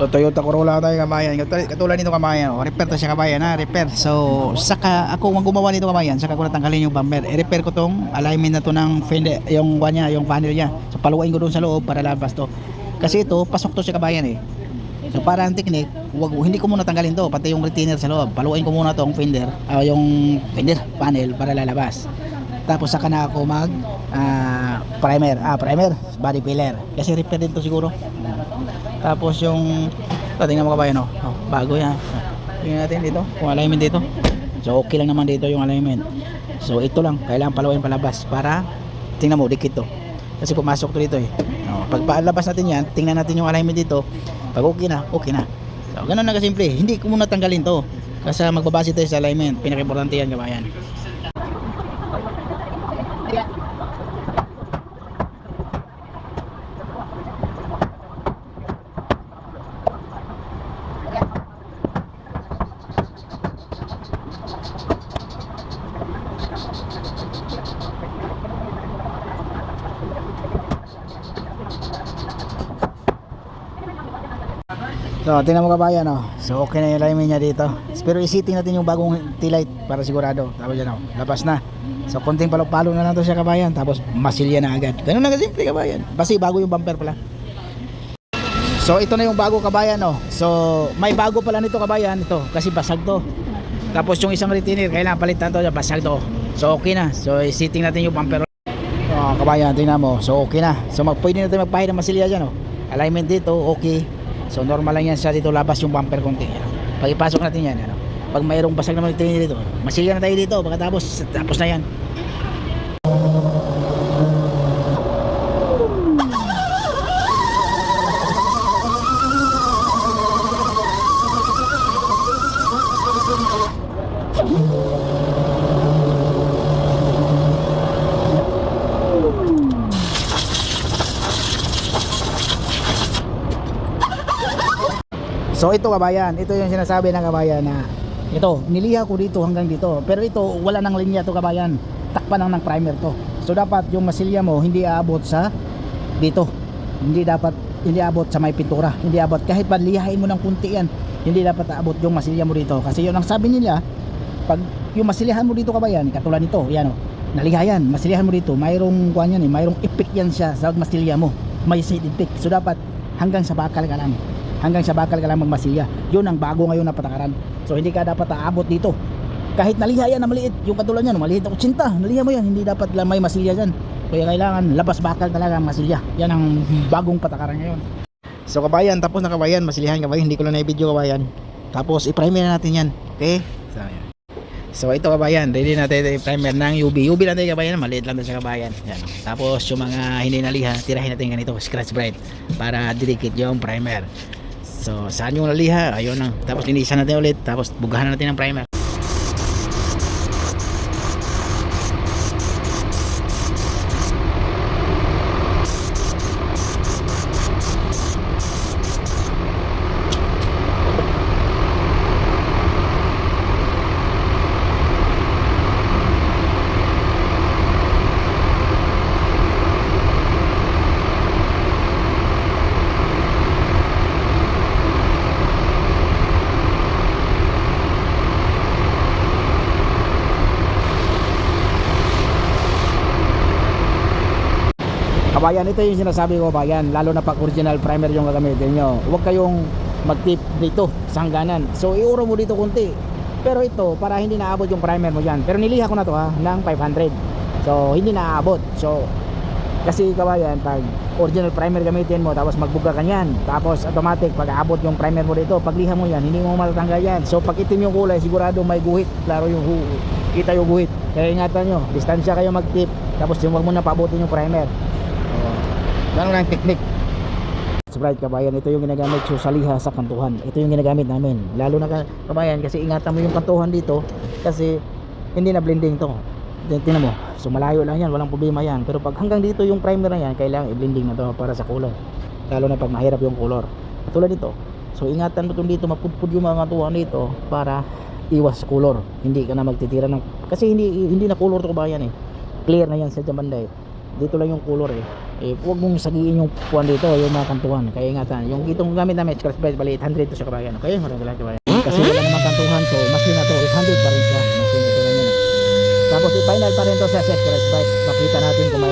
So Toyota Corolla tayo kabayan. Katulad nito kabayan, oh. Repair to siya kabayan ha, repair. So saka ako ang gumawa nito kabayan, saka ko natanggalin yung bumper. I-repair ko tong alignment na to ng fender, yung kanya, yung panel niya. So paluin ko doon sa loob para labas to. Kasi ito pasok to siya kabayan eh. So para ang technique, hindi ko muna tanggalin to, pati yung retainer sa loob. Paluin ko muna tong fender, yung fender panel para lalabas. Tapos saka na ako mag primer, body filler. Kasi repair din to siguro. Tapos yung tingnan mo kabayan, oh, bago yan. Tingnan natin dito kung alignment dito. So okay lang naman dito yung alignment. So ito lang, kailangan paluin palabas para tingnan mo dikit to. Kasi pumasok to dito eh. Pag palabas natin yan, tingnan natin yung alignment dito. Pag okay na, okay na. So ganun na kasimple. Hindi ko muna tanggalin to kasi magbabase tayo sa alignment. Pinaka-importante yan kabayan. So, tingnan mo kabayan, oh. So, okay na yung alignment niya dito. Pero isiting natin yung bagong taillight para sigurado. Tapos yan, oh. Labas na. So, konting palo-palo na lang to siya kabayan. Tapos, masilya na agad. Ganun na kasimple kabayan. Basta bago yung bumper pala. So, ito na yung bago kabayan, oh. So, may bago pala nito kabayan. Ito, kasi basag to. Tapos, yung isang retainer, kailangan palitan to. Basag to. So, okay na. So, isiting natin yung bumper. Oh, kabayan, tingnan mo. So, okay na. So, pwede natin magpahid ng masilya dyan, oh. Alignment dito, okay. So normal lang yan siya dito, labas yung bumper konti. Pag ipasok natin yan, ano? Pag mayroong basag naman dito, masilya na tayo dito. Pagkatapos, tapos na yan. So ito kabayan, ito yung sinasabi ng kabayan na ito, niliha ko dito hanggang dito. Pero ito, wala nang linya to kabayan. Takpan lang ng primer to. So dapat yung masilya mo hindi aabot sa dito. Hindi aabot sa may pintura. Hindi aabot kahit pa lihain mo ng kunti yan. Hindi dapat aabot yung masilya mo dito. Kasi yun ang sabi nila, pag yung masilyahan mo dito kabayan, katulad nito, yan oh. Naliha yan, masilyahan mo dito, mayroong kuan yan eh, mayroong effect yan siya sa masilya mo. May side effect. So dapat hanggang sa bakal ka lang. Hanggang sa bakal ka lang magmasilya. Yun ang bago ngayon na patakaran. So hindi ka dapat aabot dito. Kahit naliha yan na maliit, yung katulad yan, maliit na 80, naliha mo yan, hindi dapat lang may masilya dyan. Kaya kailangan labas bakal talaga ang masilya. Yan ang bagong patakaran ngayon. So kabayan, tapos na kabayan, masilihan kabayan, hindi ko lang na-video kabayan. Tapos i-primer na natin yan. Okay? So ito kabayan, ready natin i-primer ng UV. UV natin kabayan, maliit lang din sa kabayan. Yan. Tapos yung mga hindi naliha, tirahin natin ganito, scratch bright para didikit yung primer. So saan yung naliha, ayun lang. Tapos linisan natin ulit, tapos bugahan natin ng primer. Kabayan, ito yung sinasabi ko kabayan, lalo na pag original primer yung gagamitin nyo, huwag kayong mag-tip dito sa hangganan. So iuro mo dito kunti, pero ito para hindi naabot yung primer mo dyan. Pero niliha ko na to ha, ng 500. So hindi naabot. So kasi kabayan, pag original primer gamitin mo, tapos magbuga ka yan, tapos automatic pag aabot yung primer mo dito, pag liha mo yan, hindi mo matatanggal yan. So pag itim yung kulay, sigurado may guhit, klaro yung kita yung guhit. Kaya ingatan nyo, distansya kayo mag-tip, tapos yung wag mo na paabotin yung primer. Ganun ang technique. Sprite kabayan, ito yung ginagamit sa liha sa kantuhan. Ito yung ginagamit namin. Lalo na kabayan, kasi ingatan mo yung kantuhan dito kasi hindi na blending to. Tingnan mo. So malayo lang yan, walang problema yan. Pero pag hanggang dito yung primer na yan, kailangan i-blending na to para sa color. Lalo na pag mahirap yung color. Tulad dito. So ingatan mo itong dito, mapudpud yung mga kantuhan dito para iwas color. Hindi ka na magtitira ng, kasi hindi na color to kabayan eh. Clear na yan sa Jamanday. dito lang yung color huwag mong sagiin yung puwan dito, yung mga kantuhan. Kaya ingatan, yung itong gamit namin scratch plate bali 800 to siya kabayan. Okay, maraming salamat kabayan. Kasi wala namang kantuhan, so machine na to 800 pa rin siya, machine ito na yun. Tapos i-final pa rin to sa scratch plate, makita natin kung